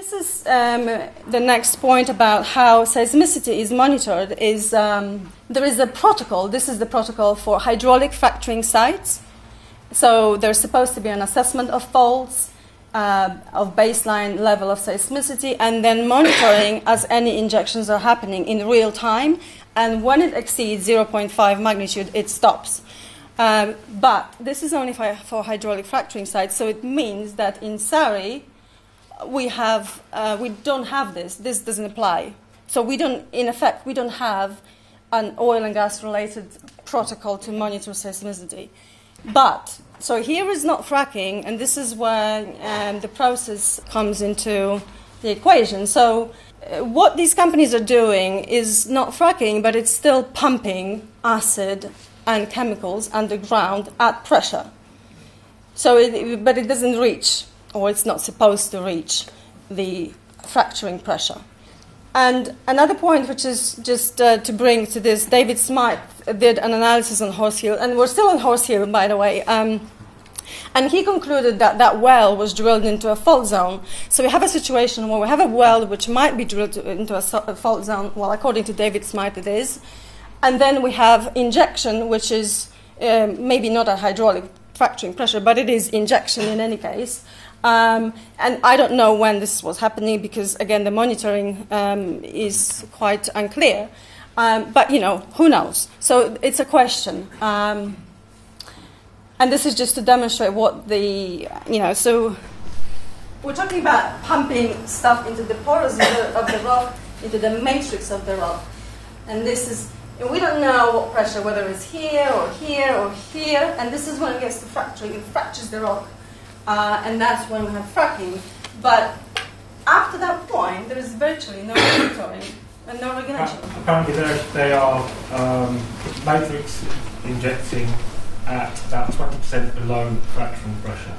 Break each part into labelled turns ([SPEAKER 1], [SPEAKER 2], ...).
[SPEAKER 1] this is the next point about how seismicity is monitored. There is a protocol. This is the protocol for hydraulic fracturing sites. So there's supposed to be an assessment of faults, of baseline level of seismicity, and then monitoring as any injections are happening in real time. And when it exceeds 0.5 magnitude, it stops. But this is only for hydraulic fracturing sites, so it means that in Surrey, we don't have this. This doesn't apply. So in effect, we don't have an oil and gas related protocol to monitor seismicity. But, so here is not fracking, and this is where the process comes into the equation. So what these companies are doing is not fracking, but it's still pumping acid and chemicals underground at pressure. But it doesn't reach, or it's not supposed to reach, the fracturing pressure. And another point, which is just to bring to this, David Smythe did an analysis on Horse Hill, and we're still on Horse Hill, by the way, and he concluded that that well was drilled into a fault zone. So we have a situation where we have a well which might be drilled into a fault zone, well, according to David Smythe it is, and then we have injection, which is maybe not at hydraulic fracturing pressure, but it is injection in any case. And I don't know when this was happening because, again, the monitoring is quite unclear. But, who knows? So it's a question. And this is just to demonstrate what so we're talking about pumping stuff into the pores of the rock, into the matrix of the rock. And we don't know what pressure, whether it's here or here or here. And this is when it gets to fracturing. It fractures the rock. And that's when we have fracking. But after that point, there is virtually no monitoring and no regulation.
[SPEAKER 2] Apparently they are matrix injecting at about 20% below fracturing pressure.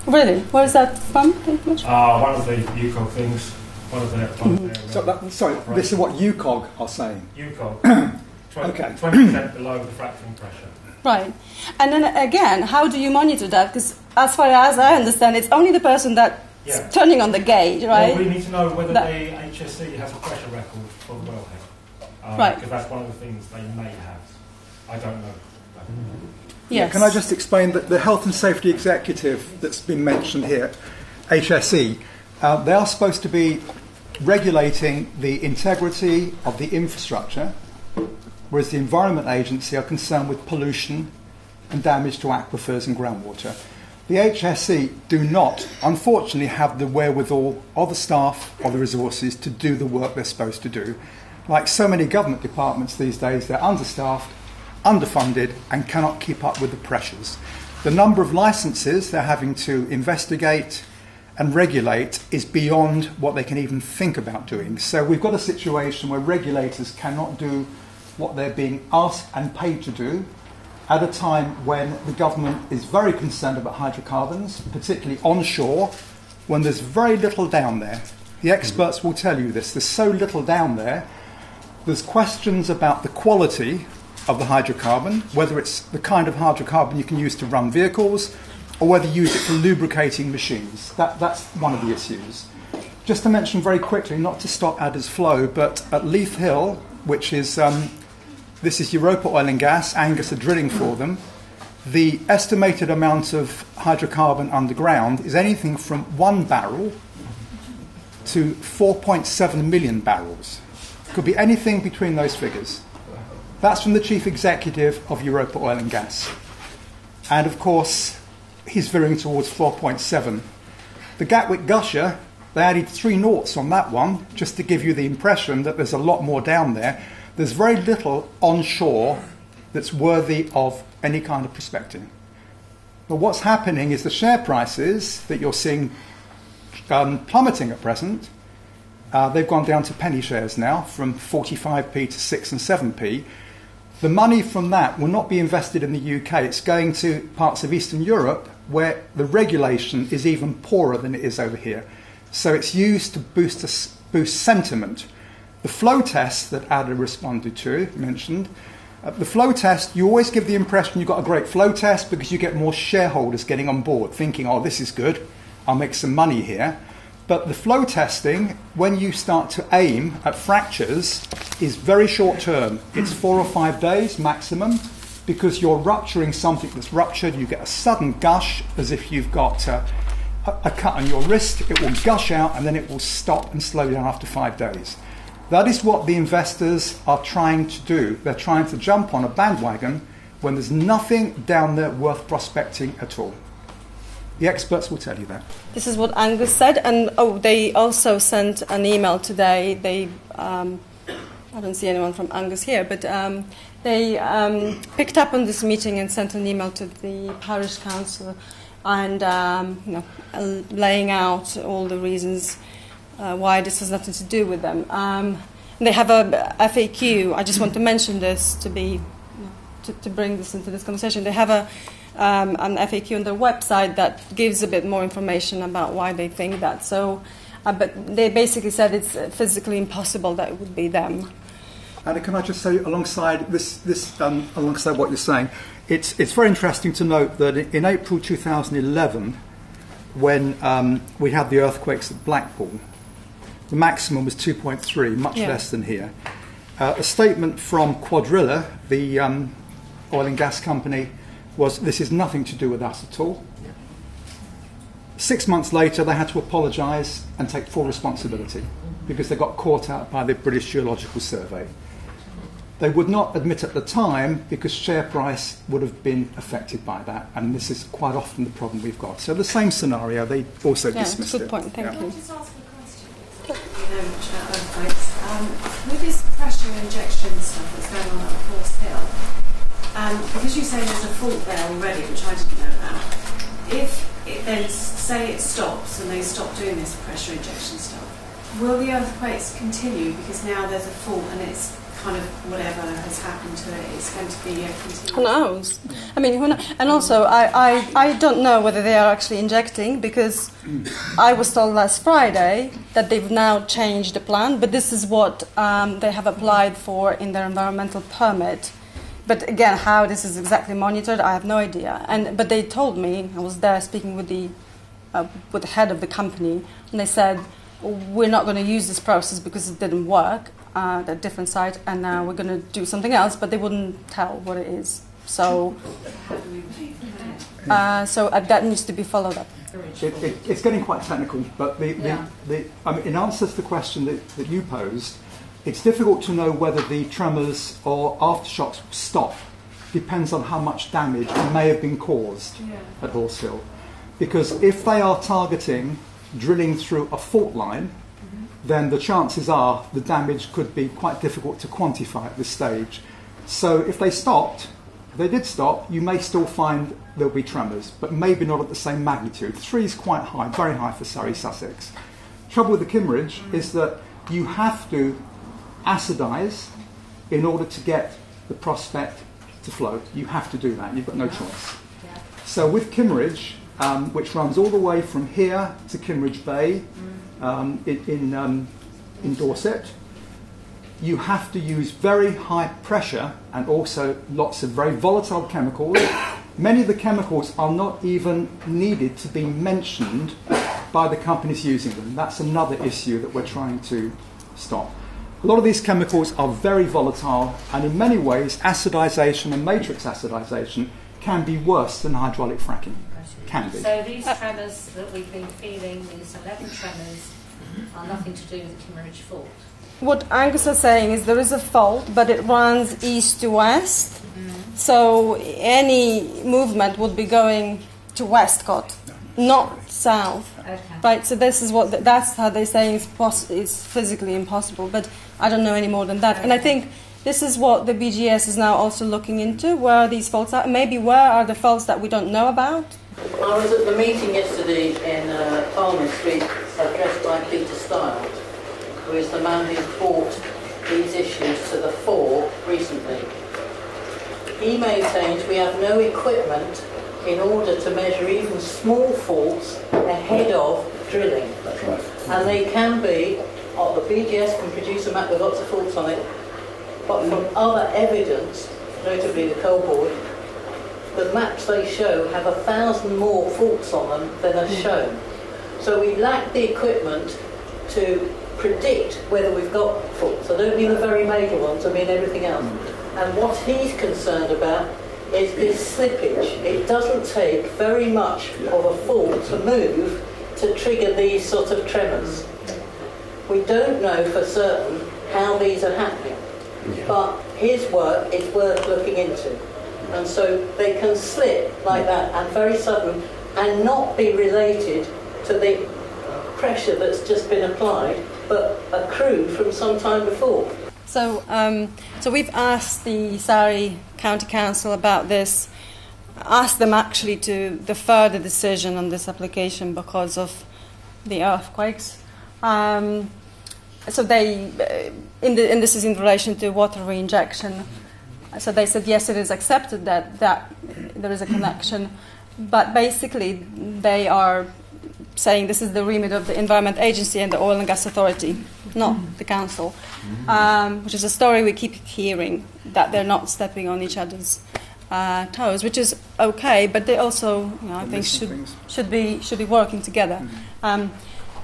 [SPEAKER 1] Really? Where is that from?
[SPEAKER 2] One of the UCOG things. One of their
[SPEAKER 3] sorry, this is what UCOG are saying?
[SPEAKER 2] UCOG. 20% below the fracturing pressure.
[SPEAKER 1] Right. And then again, how do you monitor that? Because as far as I understand, it's only the person that's turning on the gauge, right?
[SPEAKER 2] Well, we need to know whether the HSE has a pressure record for the wellhead.
[SPEAKER 1] Right.
[SPEAKER 2] Because that's one of the things they may have. I don't know.
[SPEAKER 1] Yes.
[SPEAKER 3] Can I just explain that the health and safety executive that's been mentioned here, HSE, they are supposed to be regulating the integrity of the infrastructure, whereas the Environment Agency are concerned with pollution and damage to aquifers and groundwater. The HSE do not, unfortunately, have the wherewithal or the staff or the resources to do the work they're supposed to do. Like so many government departments these days, they're understaffed, underfunded, and cannot keep up with the pressures. The number of licenses they're having to investigate and regulate is beyond what they can even think about doing. So we've got a situation where regulators cannot do what they're being asked and paid to do at a time when the government is very concerned about hydrocarbons, particularly onshore, when there's very little down there. The experts will tell you this. There's so little down there. There's questions about the quality of the hydrocarbon, whether it's the kind of hydrocarbon you can use to run vehicles or whether you use it for lubricating machines. That's one of the issues. Just to mention very quickly, not to stop Adder's flow, but at Leith Hill, which is... this is Europa Oil and Gas. Angus are drilling for them. The estimated amount of hydrocarbon underground is anything from 1 barrel to 4.7 million barrels. Could be anything between those figures. That's from the chief executive of Europa Oil and Gas. And of course, he's veering towards 4.7. The Gatwick Gusher, they added 3 noughts on that one, just to give you the impression that there's a lot more down there. There's very little onshore that's worthy of any kind of prospecting. But what's happening is the share prices that you're seeing plummeting at present, they've gone down to penny shares now, from 45p to 6 and 7p. The money from that will not be invested in the UK. It's going to parts of Eastern Europe where the regulation is even poorer than it is over here. So it's used to boost sentiment. The flow test that Ada mentioned, the flow test, you always give the impression you've got a great flow test because you get more shareholders getting on board, thinking, oh, this is good, I'll make some money here. But the flow testing, when you start to aim at fractures, is very short term. It's 4 or 5 days maximum, because you're rupturing something that's ruptured. You get a sudden gush, as if you've got a cut on your wrist. It will gush out and then it will stop and slow down after 5 days. That is what the investors are trying to do. They're trying to jump on a bandwagon when there's nothing down there worth prospecting at all. The experts will tell you that.
[SPEAKER 1] This is what Angus said, and they also sent an email today. They, I don't see anyone from Angus here, but they picked up on this meeting and sent an email to the parish council, and laying out all the reasons why this has nothing to do with them. They have a FAQ. I just want to mention this to bring this into this conversation. They have an FAQ on their website that gives a bit more information about why they think that. So, but they basically said it's physically impossible that it would be them.
[SPEAKER 3] And can I just say, alongside alongside what you're saying, it's very interesting to note that in April 2011, when we had the earthquakes at Blackpool, the maximum was 2.3, much less than here. A statement from Quadrilla, the oil and gas company, was, "This is nothing to do with us at all." 6 months later, they had to apologise and take full responsibility because they got caught out by the British Geological Survey. They would not admit at the time because share price would have been affected by that, and this is quite often the problem we've got. So the same scenario, they also dismissed it.
[SPEAKER 1] Good point, thank you.
[SPEAKER 4] Can I just ask a question? You know much about earthquakes. With this pressure injection stuff that's going on at Horse Hill, because you say there's a fault there already, which I didn't know about, if it then say it stops and they stop doing this pressure injection stuff, will the earthquakes continue because now there's a fault and it's kind of whatever has happened to it, it's going to be a continuous?
[SPEAKER 1] Who knows? I mean, who knows? And also, I don't know whether they are actually injecting, because I was told last Friday that they've now changed the plan, but this is what they have applied for in their environmental permit. But again, how this is exactly monitored, I have no idea. But they told me, I was there speaking with the head of the company, and they said, we're not going to use this process because it didn't work at a different site, and now we're going to do something else, but they wouldn't tell what it is. So that needs to be followed up.
[SPEAKER 3] It's getting quite technical, but in answer to the question that you posed, it's difficult to know whether the tremors or aftershocks stop. Depends on how much damage may have been caused at Horse Hill. Because if they are targeting drilling through a fault line, then the chances are the damage could be quite difficult to quantify at this stage. So if they did stop, you may still find there'll be tremors, but maybe not at the same magnitude. 3 is quite high, very high for Surrey, Sussex. Trouble with the Kimmeridge is that you have to acidize in order to get the prospect to float. You have to do that. You've got no choice. So with Kimmeridge, which runs all the way from here to Kimmeridge Bay in Dorset, you have to use very high pressure and also lots of very volatile chemicals. Many of the chemicals are not even needed to be mentioned by the companies using them. That's another issue that we're trying to stop. A lot of these chemicals are very volatile, and in many ways acidization and matrix acidization can be worse than hydraulic fracking. Can be.
[SPEAKER 5] So these tremors that we've been feeling, these 11 tremors, are nothing to do with the Kimmeridge fault?
[SPEAKER 1] What Angus is saying is there is a fault, but it runs east to west. So any movement would be going to Westcott, not south.
[SPEAKER 5] Okay.
[SPEAKER 1] Right, so this is that's how they're saying it's physically impossible, but I don't know any more than that. And I think this is what the BGS is now also looking into, where these faults are. Maybe where are the faults that we don't know about?
[SPEAKER 6] I was at the meeting yesterday in Parliament Street, addressed by Peter Stile, who is the man who's brought these issues to the fore recently. He maintains we have no equipment in order to measure even small faults ahead of drilling.
[SPEAKER 3] That's right.
[SPEAKER 6] And they can be, the BGS can produce a map with lots of faults on it, but from other evidence, notably the coal board, the maps they show have 1,000 more faults on them than are shown. So we lack the equipment to predict whether we've got faults. I don't mean the very major ones, I mean everything else. And what he's concerned about is this slippage. It doesn't take very much of a fault to move to trigger these sort of tremors. We don't know for certain how these are happening, but his work is worth looking into. And so they can slip like that and very sudden and not be related to the pressure that's just been applied, but accrued from some time before.
[SPEAKER 1] So we've asked the Surrey County Council about this, asked them actually to defer the decision on this application because of the earthquakes. So they, and this is in relation to water reinjection. So they said yes, it is accepted that there is a connection, but basically they are saying this is the remit of the Environment Agency and the Oil and Gas Authority, not the council, which is a story we keep hearing, that they're not stepping on each other's toes, which is okay, but they also, I think, should be working together.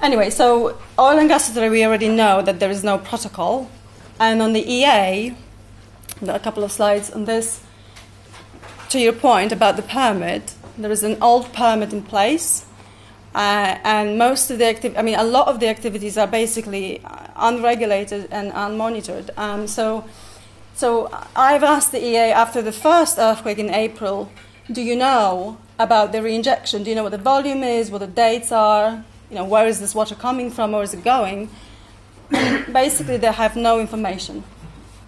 [SPEAKER 1] Anyway, so Oil and Gas Authority, we already know that there is no protocol, and on the EA, there are a couple of slides on this. To your point about the permit, there is an old permit in place. And most of the a lot of the activities are basically unregulated and unmonitored. So I've asked the EA after the first earthquake in April, do you know about the reinjection? Do you know what the volume is, what the dates are? Where is this water coming from, or is it going? And basically, they have no information.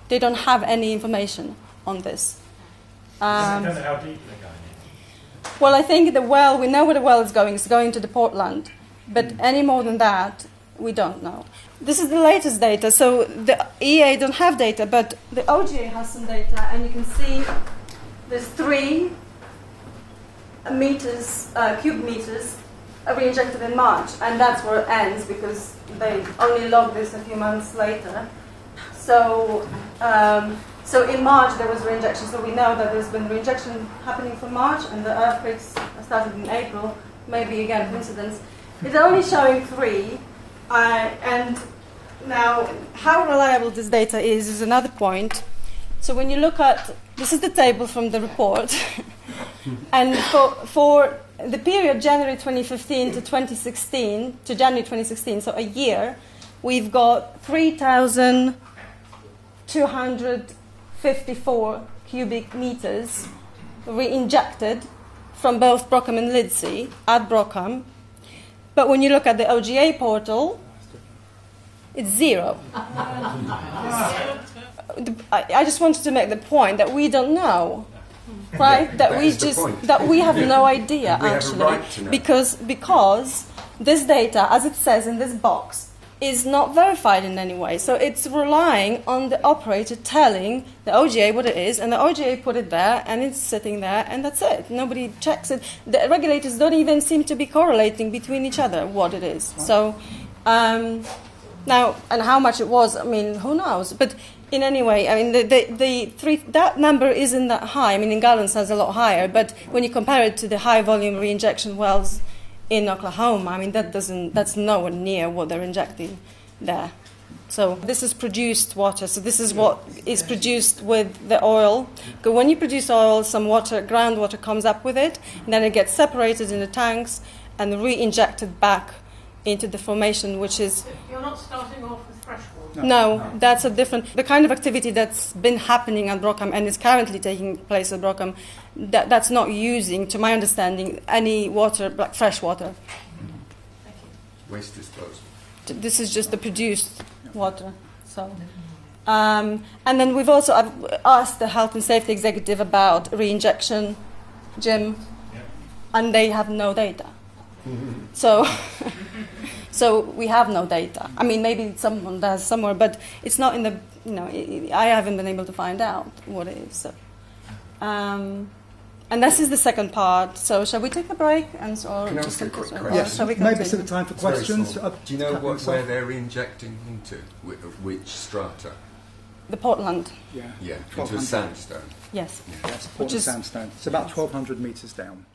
[SPEAKER 1] They don't have any information on this.
[SPEAKER 2] I don't know how deep they're going in.
[SPEAKER 1] Well, I think the well, we know where the well is going. It's going to the Portland. But any more than that, we don't know. This is the latest data. So the EA don't have data, but the OGA has some data. And you can see there's 3 cube meters reinjected in March. And that's where it ends because they only logged this a few months later. So in March there was reinjection, so we know that there's been reinjection happening from March, and the earthquakes started in April. Maybe again coincidence. It's only showing 3, and now how reliable this data is another point. So when you look at this is the table from the report, and for the period January 2015 to 2016 to January 2016, so a year, we've got 3,254 cubic meters re-injected from both Brockham and Lidsey at Brockham. But when you look at the OGA portal, it's 0. I just wanted to make the point that we don't know, right? That we have no idea actually, because this data, as it says in this box, is not verified in any way. So it's relying on the operator telling the OGA what it is, and the OGA put it there, and it's sitting there, and that's it. Nobody checks it. The regulators don't even seem to be correlating between each other what it is. So now, and how much it was, who knows? But in any way, that number isn't that high. In gallons, it's a lot higher. But when you compare it to the high volume reinjection wells in Oklahoma, that's nowhere near what they're injecting there. So this is produced water. So this is what is produced with the oil. Because when you produce oil, some water, groundwater comes up with it, and then it gets separated in the tanks and re-injected back into the formation, which is...
[SPEAKER 5] You're not starting off with fresh water?
[SPEAKER 1] No, that's a different... The kind of activity that's been happening at Brockham and is currently taking place at Brockham, that's not using, to my understanding, any water, like fresh water.
[SPEAKER 7] Waste disposal.
[SPEAKER 1] This is just the produced water. So, and then we've also asked the Health and Safety Executive about re-injection, Jim, and they have no data. So we have no data. Maybe someone does somewhere, but it's not in the. I haven't been able to find out what it is. So, and this is the second part. So shall we take a break and or
[SPEAKER 7] Can I
[SPEAKER 1] just
[SPEAKER 7] ask a quick
[SPEAKER 1] or
[SPEAKER 7] question?
[SPEAKER 3] Yes,
[SPEAKER 1] shall we
[SPEAKER 3] maybe
[SPEAKER 1] continue?
[SPEAKER 3] it's time for
[SPEAKER 7] It's very
[SPEAKER 3] questions.
[SPEAKER 7] small. Do you know where they're injecting into? Which strata?
[SPEAKER 1] The Portland.
[SPEAKER 3] Yeah,
[SPEAKER 7] Yeah, into
[SPEAKER 3] 1200.
[SPEAKER 7] sandstone.
[SPEAKER 1] Yes.
[SPEAKER 3] Yes,
[SPEAKER 1] Which
[SPEAKER 3] Portland
[SPEAKER 1] is-
[SPEAKER 3] sandstone. It's about 1,200 metres down.